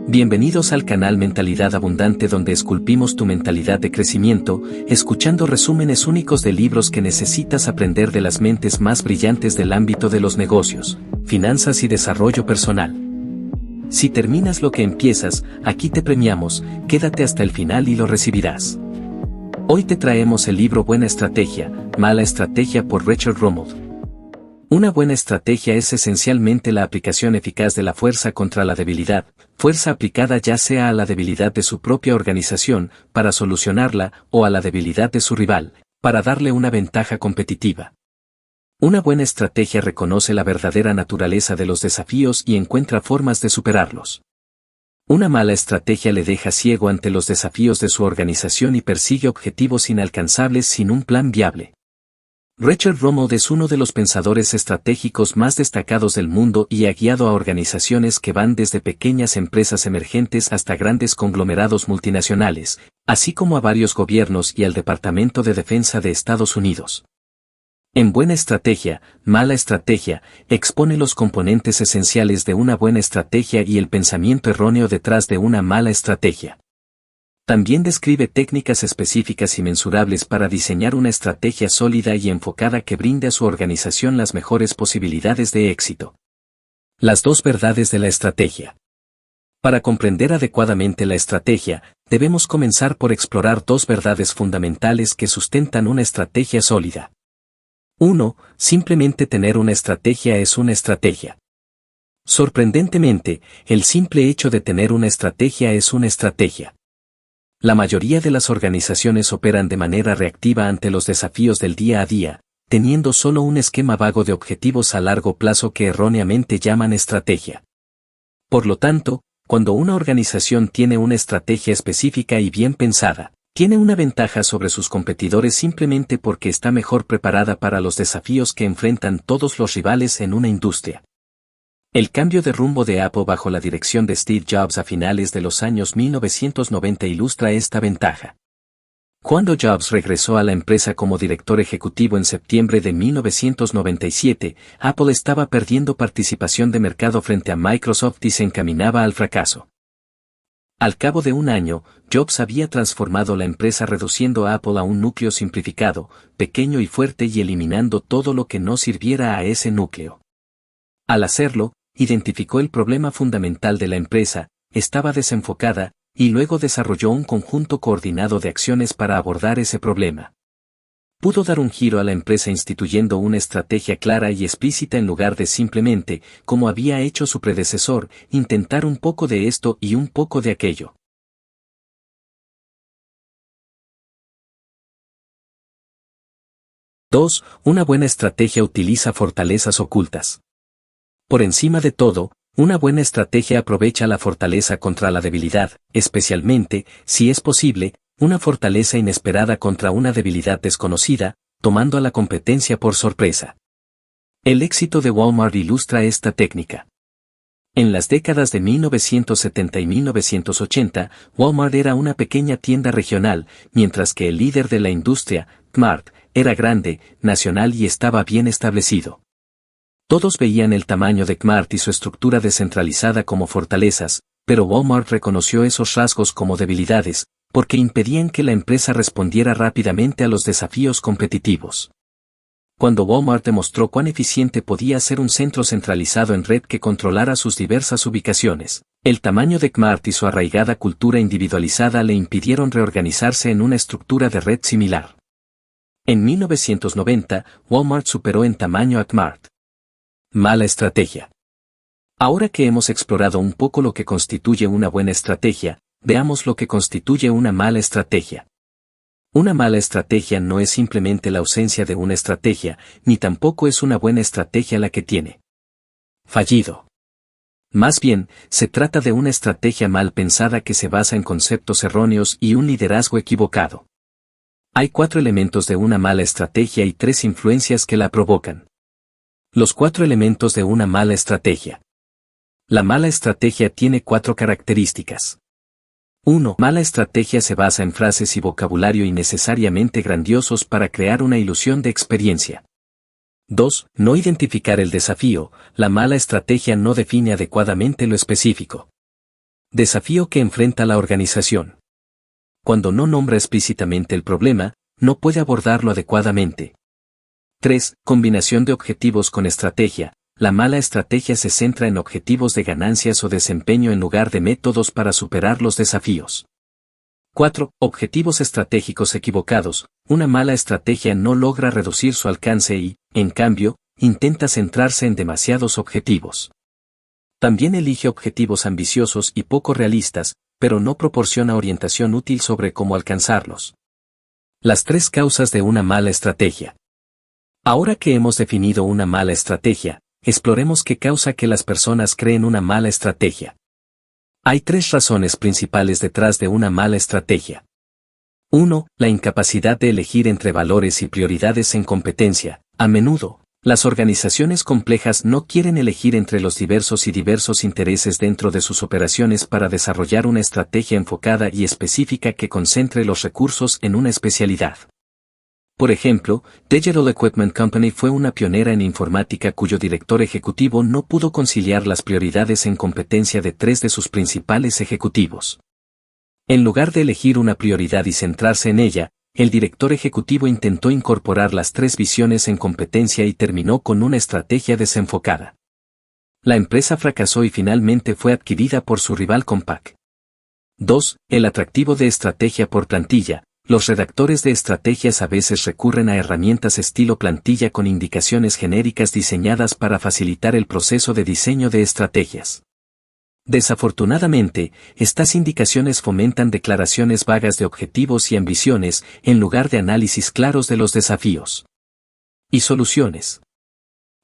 Bienvenidos al canal Mentalidad Abundante, donde esculpimos tu mentalidad de crecimiento, escuchando resúmenes únicos de libros que necesitas aprender de las mentes más brillantes del ámbito de los negocios, finanzas y desarrollo personal. Si terminas lo que empiezas, aquí te premiamos, quédate hasta el final y lo recibirás. Hoy te traemos el libro Buena Estrategia, Mala Estrategia por Richard Rumald. Una buena estrategia es esencialmente la aplicación eficaz de la fuerza contra la debilidad, fuerza aplicada ya sea a la debilidad de su propia organización, para solucionarla, o a la debilidad de su rival, para darle una ventaja competitiva. Una buena estrategia reconoce la verdadera naturaleza de los desafíos y encuentra formas de superarlos. Una mala estrategia le deja ciego ante los desafíos de su organización y persigue objetivos inalcanzables sin un plan viable. Richard Rumald es uno de los pensadores estratégicos más destacados del mundo y ha guiado a organizaciones que van desde pequeñas empresas emergentes hasta grandes conglomerados multinacionales, así como a varios gobiernos y al Departamento de Defensa de Estados Unidos. En Buena Estrategia, Mala Estrategia, expone los componentes esenciales de una buena estrategia y el pensamiento erróneo detrás de una mala estrategia. También describe técnicas específicas y mensurables para diseñar una estrategia sólida y enfocada que brinde a su organización las mejores posibilidades de éxito. Las dos verdades de la estrategia. Para comprender adecuadamente la estrategia, debemos comenzar por explorar dos verdades fundamentales que sustentan una estrategia sólida. 1. Simplemente tener una estrategia es una estrategia. Sorprendentemente, el simple hecho de tener una estrategia es una estrategia. La mayoría de las organizaciones operan de manera reactiva ante los desafíos del día a día, teniendo solo un esquema vago de objetivos a largo plazo que erróneamente llaman estrategia. Por lo tanto, cuando una organización tiene una estrategia específica y bien pensada, tiene una ventaja sobre sus competidores simplemente porque está mejor preparada para los desafíos que enfrentan todos los rivales en una industria. El cambio de rumbo de Apple bajo la dirección de Steve Jobs a finales de los años 1990 ilustra esta ventaja. Cuando Jobs regresó a la empresa como director ejecutivo en septiembre de 1997, Apple estaba perdiendo participación de mercado frente a Microsoft y se encaminaba al fracaso. Al cabo de un año, Jobs había transformado la empresa reduciendo a Apple a un núcleo simplificado, pequeño y fuerte y eliminando todo lo que no sirviera a ese núcleo. Al hacerlo, identificó el problema fundamental de la empresa, estaba desenfocada, y luego desarrolló un conjunto coordinado de acciones para abordar ese problema. Pudo dar un giro a la empresa instituyendo una estrategia clara y explícita en lugar de simplemente, como había hecho su predecesor, intentar un poco de esto y un poco de aquello. 2. Una buena estrategia utiliza fortalezas ocultas. Por encima de todo, una buena estrategia aprovecha la fortaleza contra la debilidad, especialmente, si es posible, una fortaleza inesperada contra una debilidad desconocida, tomando a la competencia por sorpresa. El éxito de Walmart ilustra esta técnica. En las décadas de 1970 y 1980, Walmart era una pequeña tienda regional, mientras que el líder de la industria, Kmart, era grande, nacional y estaba bien establecido. Todos veían el tamaño de Kmart y su estructura descentralizada como fortalezas, pero Walmart reconoció esos rasgos como debilidades, porque impedían que la empresa respondiera rápidamente a los desafíos competitivos. Cuando Walmart demostró cuán eficiente podía ser un centro centralizado en red que controlara sus diversas ubicaciones, el tamaño de Kmart y su arraigada cultura individualizada le impidieron reorganizarse en una estructura de red similar. En 1990, Walmart superó en tamaño a Kmart. Mala estrategia. Ahora que hemos explorado un poco lo que constituye una buena estrategia, veamos lo que constituye una mala estrategia. Una mala estrategia no es simplemente la ausencia de una estrategia, ni tampoco es una buena estrategia la que tiene fallido. Más bien, se trata de una estrategia mal pensada que se basa en conceptos erróneos y un liderazgo equivocado. Hay 4 elementos de una mala estrategia y 3 influencias que la provocan. Los 4 elementos de una mala estrategia. La mala estrategia tiene 4 características. 1. Mala estrategia se basa en frases y vocabulario innecesariamente grandiosos para crear una ilusión de experiencia. 2. No identificar el desafío. La mala estrategia no define adecuadamente lo específico. Desafío que enfrenta la organización. Cuando no nombra explícitamente el problema, no puede abordarlo adecuadamente. 3. Combinación de objetivos con estrategia. La mala estrategia se centra en objetivos de ganancias o desempeño en lugar de métodos para superar los desafíos. 4. Objetivos estratégicos equivocados. Una mala estrategia no logra reducir su alcance y, en cambio, intenta centrarse en demasiados objetivos. También elige objetivos ambiciosos y poco realistas, pero no proporciona orientación útil sobre cómo alcanzarlos. Las 3 causas de una mala estrategia. Ahora que hemos definido una mala estrategia, exploremos qué causa que las personas creen una mala estrategia. Hay 3 razones principales detrás de una mala estrategia. 1. La incapacidad de elegir entre valores y prioridades en competencia. A menudo, las organizaciones complejas no quieren elegir entre los diversos intereses dentro de sus operaciones para desarrollar una estrategia enfocada y específica que concentre los recursos en una especialidad. Por ejemplo, Digital Equipment Company fue una pionera en informática cuyo director ejecutivo no pudo conciliar las prioridades en competencia de 3 de sus principales ejecutivos. En lugar de elegir una prioridad y centrarse en ella, el director ejecutivo intentó incorporar las 3 visiones en competencia y terminó con una estrategia desenfocada. La empresa fracasó y finalmente fue adquirida por su rival Compaq. 2. El atractivo de estrategia por plantilla. Los redactores de estrategias a veces recurren a herramientas estilo plantilla con indicaciones genéricas diseñadas para facilitar el proceso de diseño de estrategias. Desafortunadamente, estas indicaciones fomentan declaraciones vagas de objetivos y ambiciones, en lugar de análisis claros de los desafíos y soluciones.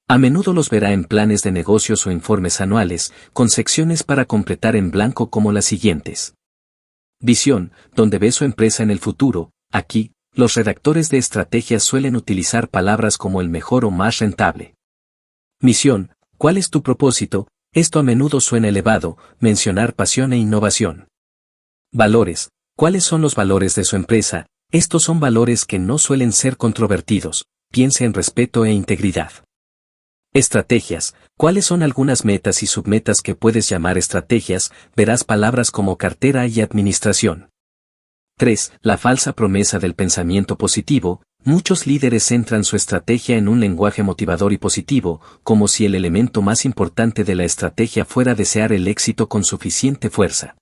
A menudo los verá en planes de negocios o informes anuales, con secciones para completar en blanco como las siguientes. Visión, donde ve su empresa en el futuro. Aquí, los redactores de estrategias suelen utilizar palabras como el mejor o más rentable. Misión, ¿cuál es tu propósito? Esto a menudo suena elevado, mencionar pasión e innovación. Valores, ¿cuáles son los valores de su empresa? Estos son valores que no suelen ser controvertidos, piense en respeto e integridad. Estrategias, ¿cuáles son algunas metas y submetas que puedes llamar estrategias? Verás palabras como cartera y administración. 3. La falsa promesa del pensamiento positivo. Muchos líderes centran su estrategia en un lenguaje motivador y positivo, como si el elemento más importante de la estrategia fuera desear el éxito con suficiente fuerza.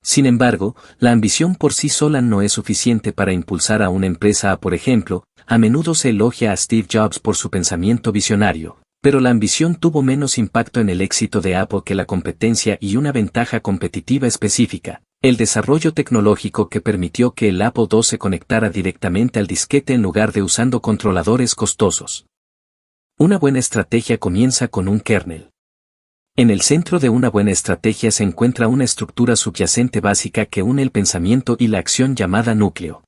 Sin embargo, la ambición por sí sola no es suficiente para impulsar a una empresa. Por ejemplo, a menudo se elogia a Steve Jobs por su pensamiento visionario, pero la ambición tuvo menos impacto en el éxito de Apple que la competencia y una ventaja competitiva específica, el desarrollo tecnológico que permitió que el Apple II se conectara directamente al disquete en lugar de usando controladores costosos. Una buena estrategia comienza con un kernel. En el centro de una buena estrategia se encuentra una estructura subyacente básica que une el pensamiento y la acción llamada núcleo.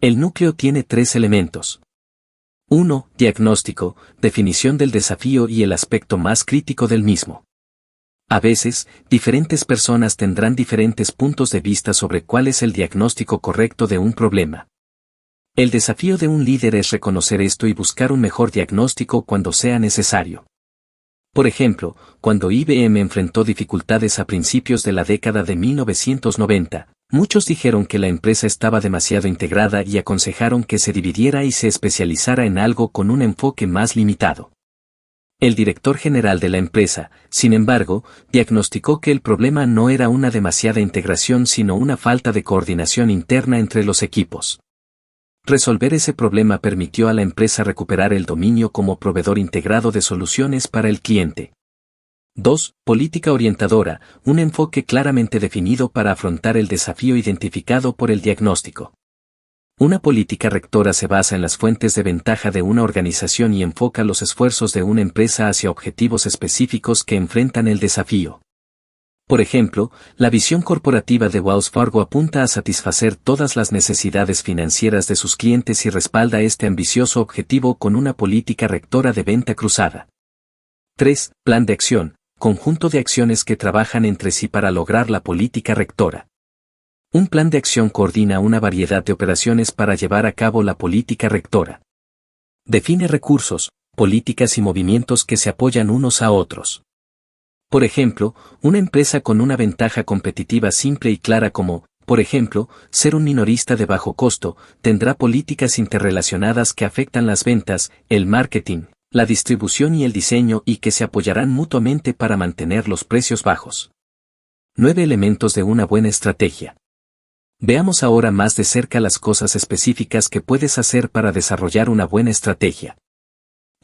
El núcleo tiene 3 elementos. 1. Diagnóstico, definición del desafío y el aspecto más crítico del mismo. A veces, diferentes personas tendrán diferentes puntos de vista sobre cuál es el diagnóstico correcto de un problema. El desafío de un líder es reconocer esto y buscar un mejor diagnóstico cuando sea necesario. Por ejemplo, cuando IBM enfrentó dificultades a principios de la década de 1990, muchos dijeron que la empresa estaba demasiado integrada y aconsejaron que se dividiera y se especializara en algo con un enfoque más limitado. El director general de la empresa, sin embargo, diagnosticó que el problema no era una demasiada integración sino una falta de coordinación interna entre los equipos. Resolver ese problema permitió a la empresa recuperar el dominio como proveedor integrado de soluciones para el cliente. 2. Política orientadora, un enfoque claramente definido para afrontar el desafío identificado por el diagnóstico. Una política rectora se basa en las fuentes de ventaja de una organización y enfoca los esfuerzos de una empresa hacia objetivos específicos que enfrentan el desafío. Por ejemplo, la visión corporativa de Wells Fargo apunta a satisfacer todas las necesidades financieras de sus clientes y respalda este ambicioso objetivo con una política rectora de venta cruzada. 3. Plan de acción, conjunto de acciones que trabajan entre sí para lograr la política rectora. Un plan de acción coordina una variedad de operaciones para llevar a cabo la política rectora. Define recursos, políticas y movimientos que se apoyan unos a otros. Por ejemplo, una empresa con una ventaja competitiva simple y clara como, por ejemplo, ser un minorista de bajo costo, tendrá políticas interrelacionadas que afectan las ventas, el marketing, la distribución y el diseño y que se apoyarán mutuamente para mantener los precios bajos. 9 elementos de una buena estrategia. Veamos ahora más de cerca las cosas específicas que puedes hacer para desarrollar una buena estrategia.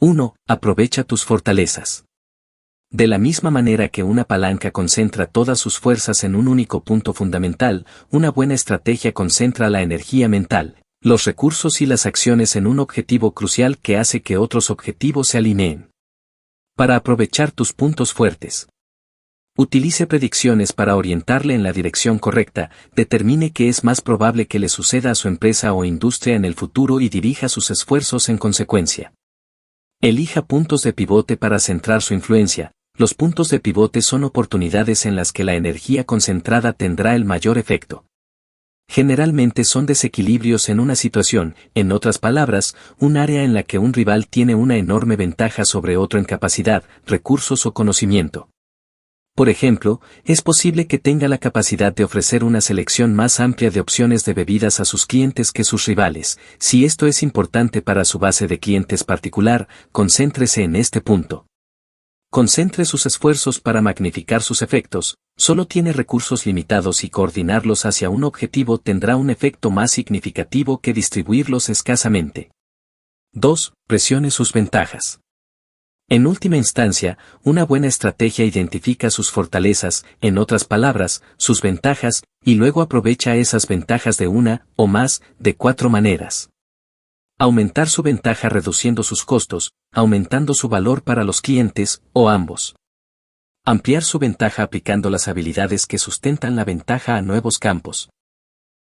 1. Aprovecha tus fortalezas. De la misma manera que una palanca concentra todas sus fuerzas en un único punto fundamental, una buena estrategia concentra la energía mental, los recursos y las acciones en un objetivo crucial que hace que otros objetivos se alineen. Para aprovechar tus puntos fuertes. Utilice predicciones para orientarle en la dirección correcta, determine qué es más probable que le suceda a su empresa o industria en el futuro y dirija sus esfuerzos en consecuencia. Elija puntos de pivote para centrar su influencia. Los puntos de pivote son oportunidades en las que la energía concentrada tendrá el mayor efecto. Generalmente son desequilibrios en una situación, en otras palabras, un área en la que un rival tiene una enorme ventaja sobre otro en capacidad, recursos o conocimiento. Por ejemplo, es posible que tenga la capacidad de ofrecer una selección más amplia de opciones de bebidas a sus clientes que sus rivales. Si esto es importante para su base de clientes particular, concéntrese en este punto. Concentre sus esfuerzos para magnificar sus efectos, solo tiene recursos limitados y coordinarlos hacia un objetivo tendrá un efecto más significativo que distribuirlos escasamente. 2. Presione sus ventajas. En última instancia, una buena estrategia identifica sus fortalezas, en otras palabras, sus ventajas, y luego aprovecha esas ventajas de una, o más, de 4 maneras. Aumentar su ventaja reduciendo sus costos, aumentando su valor para los clientes, o ambos. Ampliar su ventaja aplicando las habilidades que sustentan la ventaja a nuevos campos.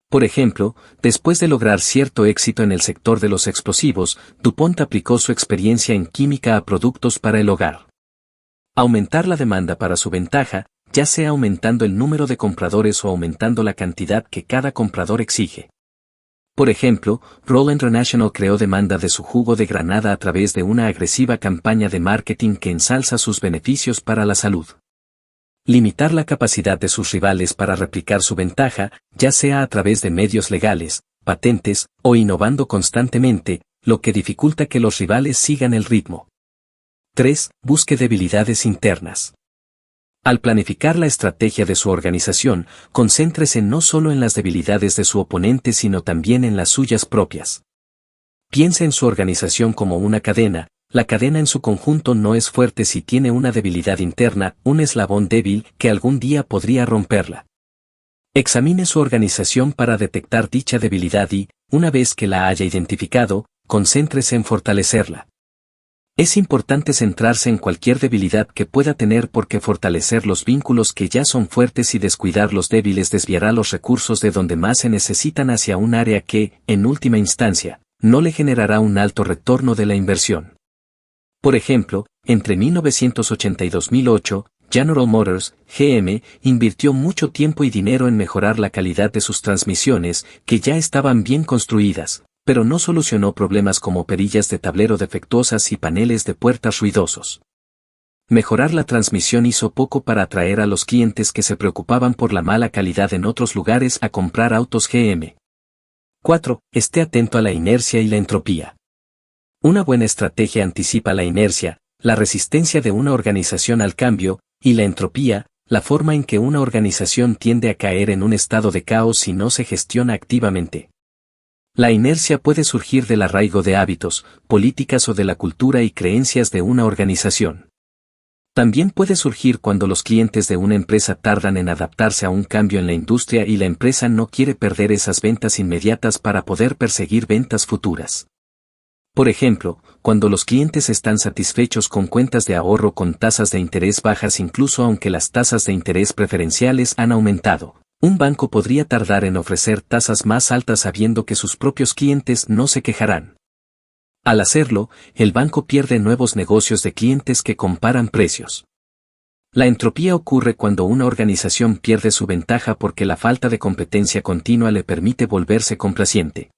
Por ejemplo, después de lograr cierto éxito en el sector de los explosivos, DuPont aplicó su experiencia en química a productos para el hogar. Aumentar la demanda para su ventaja, ya sea aumentando el número de compradores o aumentando la cantidad que cada comprador exige. Por ejemplo, Roll International creó demanda de su jugo de granada a través de una agresiva campaña de marketing que ensalza sus beneficios para la salud. Limitar la capacidad de sus rivales para replicar su ventaja, ya sea a través de medios legales, patentes, o innovando constantemente, lo que dificulta que los rivales sigan el ritmo. 3. Busque debilidades internas. Al planificar la estrategia de su organización, concéntrese no solo en las debilidades de su oponente sino también en las suyas propias. Piense en su organización como una cadena, la cadena en su conjunto no es fuerte si tiene una debilidad interna, un eslabón débil que algún día podría romperla. Examine su organización para detectar dicha debilidad y, una vez que la haya identificado, concéntrese en fortalecerla. Es importante centrarse en cualquier debilidad que pueda tener porque fortalecer los vínculos que ya son fuertes y descuidar los débiles desviará los recursos de donde más se necesitan hacia un área que, en última instancia, no le generará un alto retorno de la inversión. Por ejemplo, entre 1980 y 2008, General Motors, GM, invirtió mucho tiempo y dinero en mejorar la calidad de sus transmisiones, que ya estaban bien construidas, pero no solucionó problemas como perillas de tablero defectuosas y paneles de puertas ruidosos. Mejorar la transmisión hizo poco para atraer a los clientes que se preocupaban por la mala calidad en otros lugares a comprar autos GM. 4. Esté atento a la inercia y la entropía. Una buena estrategia anticipa la inercia, la resistencia de una organización al cambio, y la entropía, la forma en que una organización tiende a caer en un estado de caos si no se gestiona activamente. La inercia puede surgir del arraigo de hábitos, políticas o de la cultura y creencias de una organización. También puede surgir cuando los clientes de una empresa tardan en adaptarse a un cambio en la industria y la empresa no quiere perder esas ventas inmediatas para poder perseguir ventas futuras. Por ejemplo, cuando los clientes están satisfechos con cuentas de ahorro con tasas de interés bajas incluso aunque las tasas de interés preferenciales han aumentado. Un banco podría tardar en ofrecer tasas más altas sabiendo que sus propios clientes no se quejarán. Al hacerlo, el banco pierde nuevos negocios de clientes que comparan precios. La entropía ocurre cuando una organización pierde su ventaja porque la falta de competencia continua le permite volverse complaciente.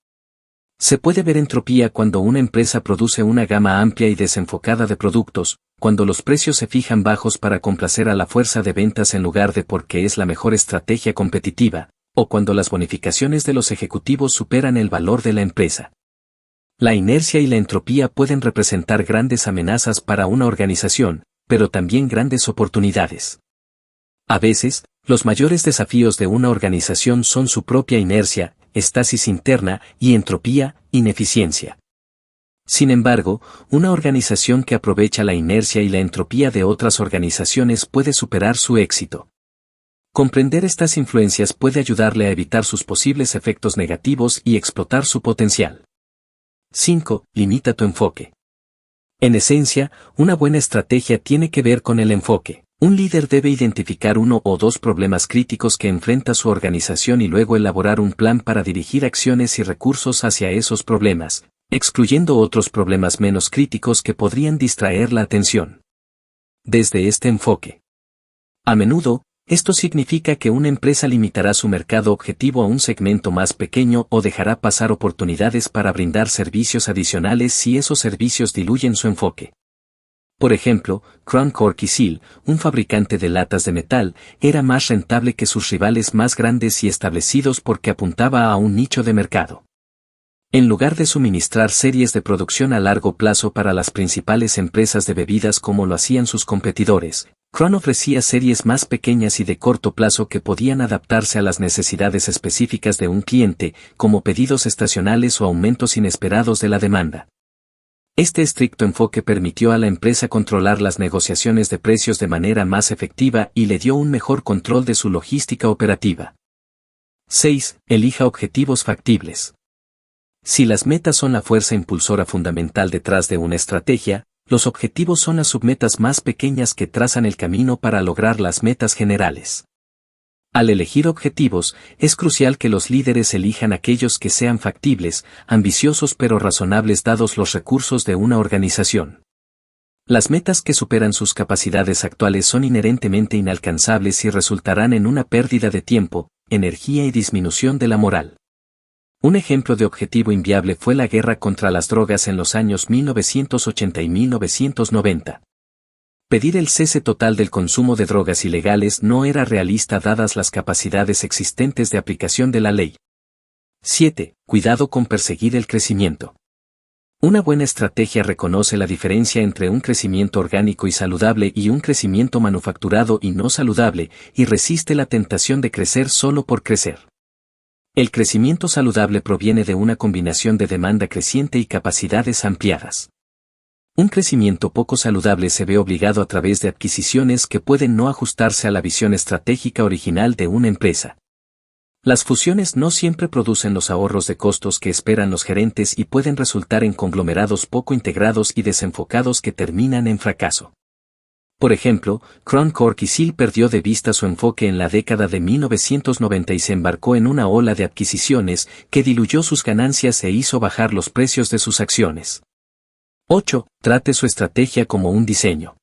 Se puede ver entropía cuando una empresa produce una gama amplia y desenfocada de productos, cuando los precios se fijan bajos para complacer a la fuerza de ventas en lugar de porque es la mejor estrategia competitiva, o cuando las bonificaciones de los ejecutivos superan el valor de la empresa. La inercia y la entropía pueden representar grandes amenazas para una organización, pero también grandes oportunidades. A veces, los mayores desafíos de una organización son su propia inercia, estasis interna, y entropía, ineficiencia. Sin embargo, una organización que aprovecha la inercia y la entropía de otras organizaciones puede superar su éxito. Comprender estas influencias puede ayudarle a evitar sus posibles efectos negativos y explotar su potencial. 5. Limita tu enfoque. En esencia, una buena estrategia tiene que ver con el enfoque. Un líder debe identificar uno o dos problemas críticos que enfrenta su organización y luego elaborar un plan para dirigir acciones y recursos hacia esos problemas, excluyendo otros problemas menos críticos que podrían distraer la atención. Desde este enfoque. A menudo, esto significa que una empresa limitará su mercado objetivo a un segmento más pequeño o dejará pasar oportunidades para brindar servicios adicionales si esos servicios diluyen su enfoque. Por ejemplo, Crown Cork y Seal, un fabricante de latas de metal, era más rentable que sus rivales más grandes y establecidos porque apuntaba a un nicho de mercado. En lugar de suministrar series de producción a largo plazo para las principales empresas de bebidas como lo hacían sus competidores, Crown ofrecía series más pequeñas y de corto plazo que podían adaptarse a las necesidades específicas de un cliente, como pedidos estacionales o aumentos inesperados de la demanda. Este estricto enfoque permitió a la empresa controlar las negociaciones de precios de manera más efectiva y le dio un mejor control de su logística operativa. 6. Elija objetivos factibles. Si las metas son la fuerza impulsora fundamental detrás de una estrategia, los objetivos son las submetas más pequeñas que trazan el camino para lograr las metas generales. Al elegir objetivos, es crucial que los líderes elijan aquellos que sean factibles, ambiciosos pero razonables dados los recursos de una organización. Las metas que superan sus capacidades actuales son inherentemente inalcanzables y resultarán en una pérdida de tiempo, energía y disminución de la moral. Un ejemplo de objetivo inviable fue la guerra contra las drogas en los años 1980 y 1990. Pedir el cese total del consumo de drogas ilegales no era realista dadas las capacidades existentes de aplicación de la ley. 7. Cuidado con perseguir el crecimiento. Una buena estrategia reconoce la diferencia entre un crecimiento orgánico y saludable y un crecimiento manufacturado y no saludable, y resiste la tentación de crecer solo por crecer. El crecimiento saludable proviene de una combinación de demanda creciente y capacidades ampliadas. Un crecimiento poco saludable se ve obligado a través de adquisiciones que pueden no ajustarse a la visión estratégica original de una empresa. Las fusiones no siempre producen los ahorros de costos que esperan los gerentes y pueden resultar en conglomerados poco integrados y desenfocados que terminan en fracaso. Por ejemplo, Crown Cork y Seal perdió de vista su enfoque en la década de 1990 y se embarcó en una ola de adquisiciones que diluyó sus ganancias e hizo bajar los precios de sus acciones. 8. Trate su estrategia como un diseño.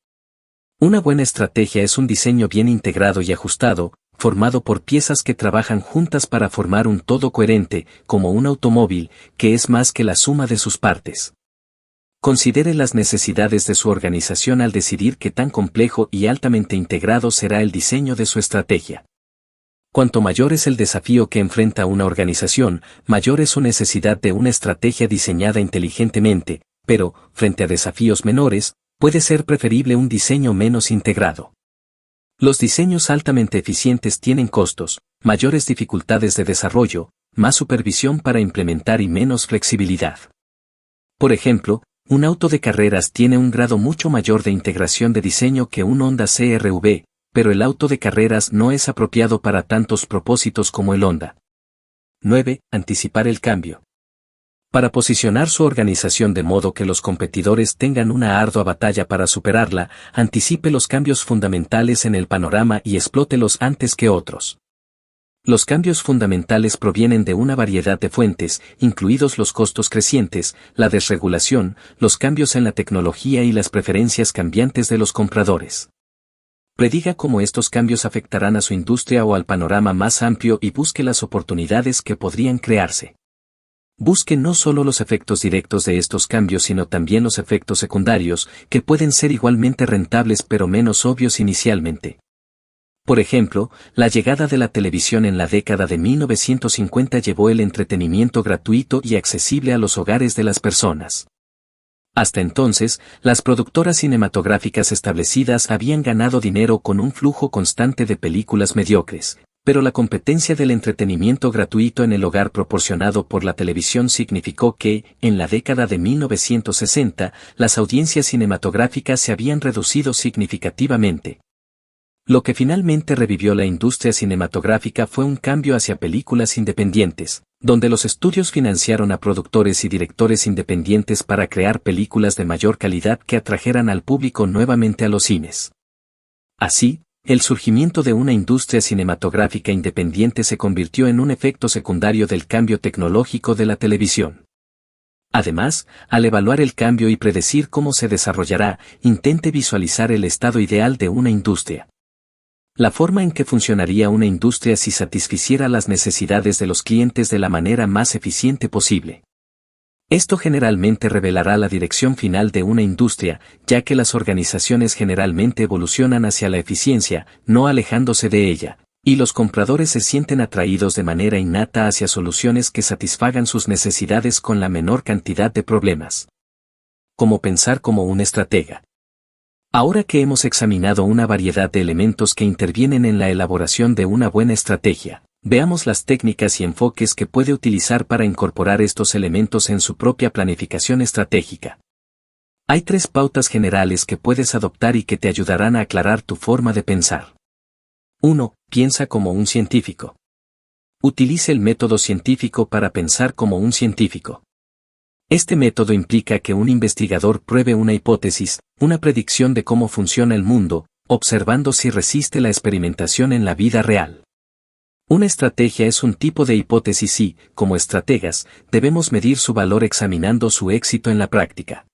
Una buena estrategia es un diseño bien integrado y ajustado, formado por piezas que trabajan juntas para formar un todo coherente, como un automóvil, que es más que la suma de sus partes. Considere las necesidades de su organización al decidir qué tan complejo y altamente integrado será el diseño de su estrategia. Cuanto mayor es el desafío que enfrenta una organización, mayor es su necesidad de una estrategia diseñada inteligentemente, pero, frente a desafíos menores, puede ser preferible un diseño menos integrado. Los diseños altamente eficientes tienen costos, mayores dificultades de desarrollo, más supervisión para implementar y menos flexibilidad. Por ejemplo, un auto de carreras tiene un grado mucho mayor de integración de diseño que un Honda CR-V, pero el auto de carreras no es apropiado para tantos propósitos como el Honda. 9. Anticipar el cambio. Para posicionar su organización de modo que los competidores tengan una ardua batalla para superarla, anticipe los cambios fundamentales en el panorama y explótelos antes que otros. Los cambios fundamentales provienen de una variedad de fuentes, incluidos los costos crecientes, la desregulación, los cambios en la tecnología y las preferencias cambiantes de los compradores. Prediga cómo estos cambios afectarán a su industria o al panorama más amplio y busque las oportunidades que podrían crearse. Busque no solo los efectos directos de estos cambios sino también los efectos secundarios, que pueden ser igualmente rentables pero menos obvios inicialmente. Por ejemplo, la llegada de la televisión en la década de 1950 llevó el entretenimiento gratuito y accesible a los hogares de las personas. Hasta entonces, las productoras cinematográficas establecidas habían ganado dinero con un flujo constante de películas mediocres, pero la competencia del entretenimiento gratuito en el hogar proporcionado por la televisión significó que, en la década de 1960, las audiencias cinematográficas se habían reducido significativamente. Lo que finalmente revivió la industria cinematográfica fue un cambio hacia películas independientes, donde los estudios financiaron a productores y directores independientes para crear películas de mayor calidad que atrajeran al público nuevamente a los cines. Así, el surgimiento de una industria cinematográfica independiente se convirtió en un efecto secundario del cambio tecnológico de la televisión. Además, al evaluar el cambio y predecir cómo se desarrollará, intente visualizar el estado ideal de una industria. La forma en que funcionaría una industria si satisficiera las necesidades de los clientes de la manera más eficiente posible. Esto generalmente revelará la dirección final de una industria, ya que las organizaciones generalmente evolucionan hacia la eficiencia, no alejándose de ella, y los compradores se sienten atraídos de manera innata hacia soluciones que satisfagan sus necesidades con la menor cantidad de problemas. Como pensar como un estratega. Ahora que hemos examinado una variedad de elementos que intervienen en la elaboración de una buena estrategia, veamos las técnicas y enfoques que puede utilizar para incorporar estos elementos en su propia planificación estratégica. Hay 3 pautas generales que puedes adoptar y que te ayudarán a aclarar tu forma de pensar. 1. Piensa como un científico. Utilice el método científico para pensar como un científico. Este método implica que un investigador pruebe una hipótesis, una predicción de cómo funciona el mundo, observando si resiste la experimentación en la vida real. Una estrategia es un tipo de hipótesis y, como estrategas, debemos medir su valor examinando su éxito en la práctica.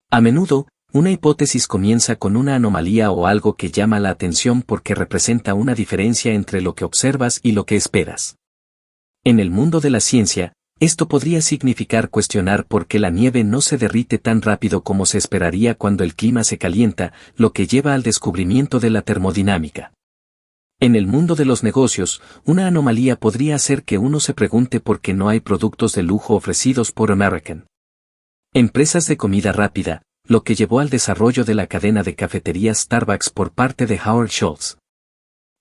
A menudo, una hipótesis comienza con una anomalía o algo que llama la atención porque representa una diferencia entre lo que observas y lo que esperas. En el mundo de la ciencia, esto podría significar cuestionar por qué la nieve no se derrite tan rápido como se esperaría cuando el clima se calienta, lo que lleva al descubrimiento de la termodinámica. En el mundo de los negocios, una anomalía podría hacer que uno se pregunte por qué no hay productos de lujo ofrecidos por American Empresas de comida rápida, lo que llevó al desarrollo de la cadena de cafeterías Starbucks por parte de Howard Schultz.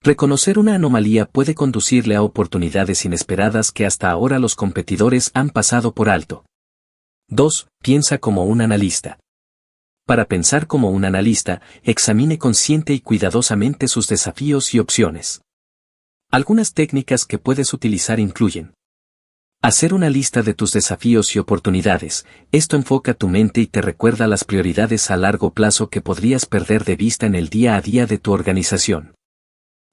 Reconocer una anomalía puede conducirle a oportunidades inesperadas que hasta ahora los competidores han pasado por alto. 2. Piensa como un analista. Para pensar como un analista, examine consciente y cuidadosamente sus desafíos y opciones. Algunas técnicas que puedes utilizar incluyen: hacer una lista de tus desafíos y oportunidades. Esto enfoca tu mente y te recuerda las prioridades a largo plazo que podrías perder de vista en el día a día de tu organización.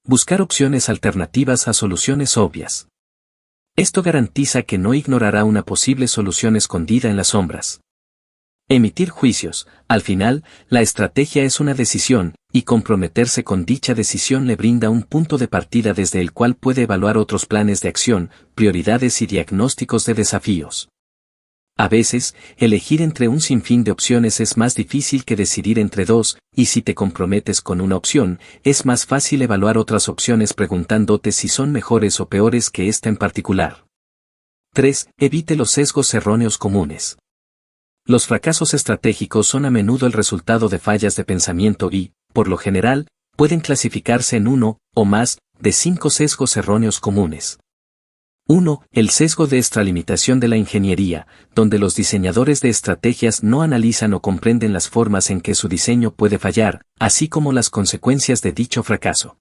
Buscar opciones alternativas a soluciones obvias. Esto garantiza que no ignorará una posible solución escondida en las sombras. Emitir juicios. Al final, la estrategia es una decisión, y comprometerse con dicha decisión le brinda un punto de partida desde el cual puede evaluar otros planes de acción, prioridades y diagnósticos de desafíos. A veces, elegir entre un sinfín de opciones es más difícil que decidir entre 2, y si te comprometes con una opción, es más fácil evaluar otras opciones preguntándote si son mejores o peores que esta en particular. 3. Evite los sesgos erróneos comunes. Los fracasos estratégicos son a menudo el resultado de fallas de pensamiento y, por lo general, pueden clasificarse en uno, o más, de 5 sesgos erróneos comunes. 1. El sesgo de extralimitación de la ingeniería, donde los diseñadores de estrategias no analizan o comprenden las formas en que su diseño puede fallar, así como las consecuencias de dicho fracaso.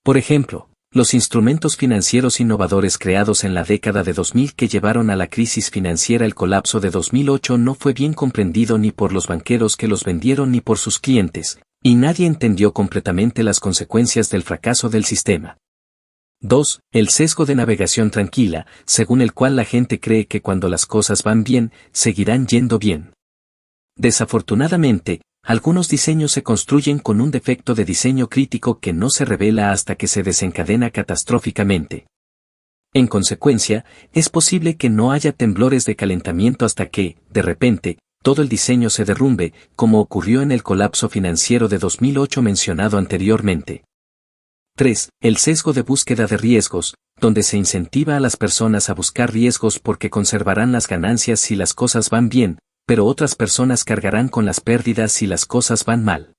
Por ejemplo, los instrumentos financieros innovadores creados en la década de 2000 que llevaron a la crisis financiera. El colapso de 2008 no fue bien comprendido ni por los banqueros que los vendieron ni por sus clientes, y nadie entendió completamente las consecuencias del fracaso del sistema. 2. El sesgo de navegación tranquila, según el cual la gente cree que cuando las cosas van bien, seguirán yendo bien. Desafortunadamente, algunos diseños se construyen con un defecto de diseño crítico que no se revela hasta que se desencadena catastróficamente. En consecuencia, es posible que no haya temblores de calentamiento hasta que, de repente, todo el diseño se derrumbe, como ocurrió en el colapso financiero de 2008 mencionado anteriormente. 3. El sesgo de búsqueda de riesgos, donde se incentiva a las personas a buscar riesgos porque conservarán las ganancias si las cosas van bien, pero otras personas cargarán con las pérdidas si las cosas van mal.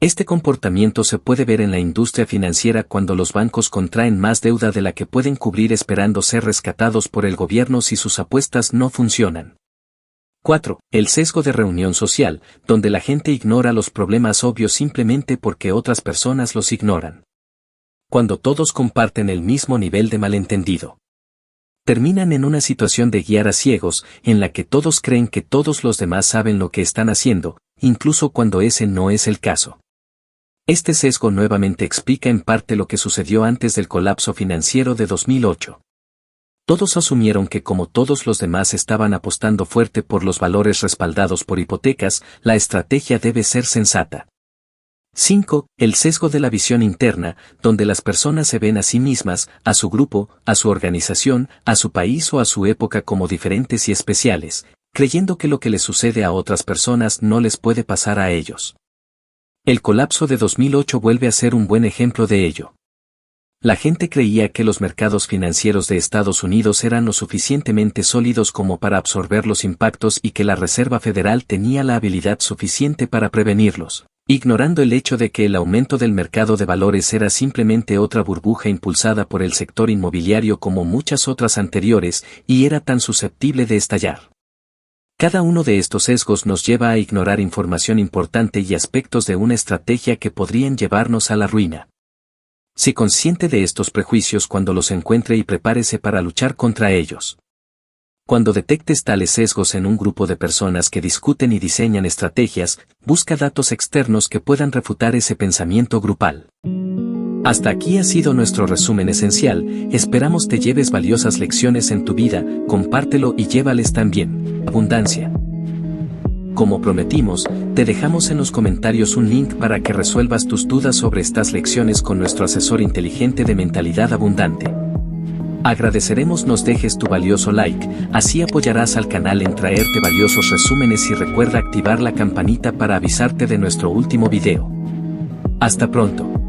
Este comportamiento se puede ver en la industria financiera cuando los bancos contraen más deuda de la que pueden cubrir esperando ser rescatados por el gobierno si sus apuestas no funcionan. 4. El sesgo de reunión social, donde la gente ignora los problemas obvios simplemente porque otras personas los ignoran. Cuando todos comparten el mismo nivel de malentendido, terminan en una situación de guiar a ciegos, en la que todos creen que todos los demás saben lo que están haciendo, incluso cuando ese no es el caso. Este sesgo nuevamente explica en parte lo que sucedió antes del colapso financiero de 2008. Todos asumieron que como todos los demás estaban apostando fuerte por los valores respaldados por hipotecas, la estrategia debe ser sensata. 5. El sesgo de la visión interna, donde las personas se ven a sí mismas, a su grupo, a su organización, a su país o a su época como diferentes y especiales, creyendo que lo que les sucede a otras personas no les puede pasar a ellos. El colapso de 2008 vuelve a ser un buen ejemplo de ello. La gente creía que los mercados financieros de Estados Unidos eran lo suficientemente sólidos como para absorber los impactos y que la Reserva Federal tenía la habilidad suficiente para prevenirlos, ignorando el hecho de que el aumento del mercado de valores era simplemente otra burbuja impulsada por el sector inmobiliario como muchas otras anteriores y era tan susceptible de estallar. Cada uno de estos sesgos nos lleva a ignorar información importante y aspectos de una estrategia que podrían llevarnos a la ruina. Sé consciente de estos prejuicios cuando los encuentre y prepárese para luchar contra ellos. Cuando detectes tales sesgos en un grupo de personas que discuten y diseñan estrategias, busca datos externos que puedan refutar ese pensamiento grupal. Hasta aquí ha sido nuestro resumen esencial, esperamos te lleves valiosas lecciones en tu vida, compártelo y llévales también. Abundancia. Como prometimos, te dejamos en los comentarios un link para que resuelvas tus dudas sobre estas lecciones con nuestro asesor inteligente de mentalidad abundante. Agradeceremos nos dejes tu valioso like, así apoyarás al canal en traerte valiosos resúmenes y recuerda activar la campanita para avisarte de nuestro último video. Hasta pronto.